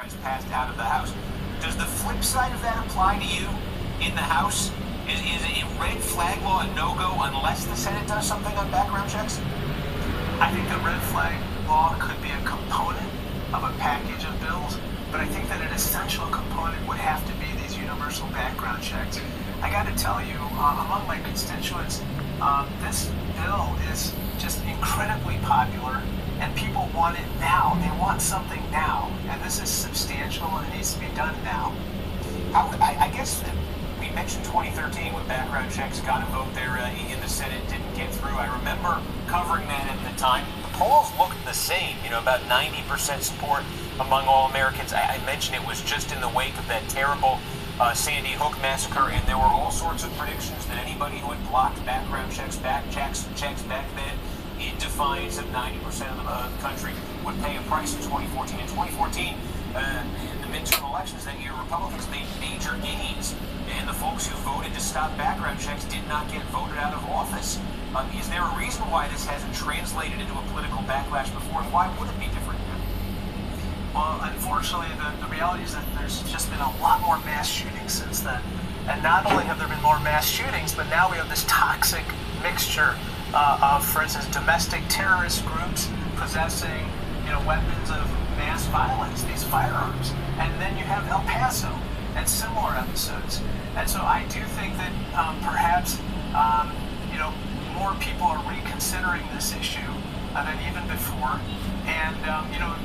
is passed out of the house. Does the flip side of that apply to you in the House? Is a red flag law a no-go unless the Senate does something on background checks? I think the red flag law could be a component of a package of bills, but I think that an essential component would have to be these universal background checks. I got to tell you, among my constituents, this bill is just incredibly popular, and people want it now. They want something now, and this is substantial and it needs to be done now. I guess we mentioned 2013 when background checks got a vote there in the Senate, didn't get through. I remember covering that at the time. The polls looked the same, about 90% support among all Americans. I mentioned it was just in the wake of that terrible Sandy Hook massacre, and there were all sorts of predictions that anybody who had blocked background checks back then, in defiance of 90% of the country, would pay a price in 2014. In 2014, in the midterm elections that year, Republicans made major gains, and the folks who voted to stop background checks did not get voted out of office. Is there a reason why this hasn't translated into a political backlash before, and why would it be different now? Well, unfortunately, the reality is that there's just been a lot more mass shootings since then. And not only have there been more mass shootings, but now we have this toxic mixture of, for instance, domestic terrorist groups possessing, weapons of mass violence, these firearms. And then you have El Paso and similar episodes. And so I do think that perhaps, more people are reconsidering this issue than even before. And,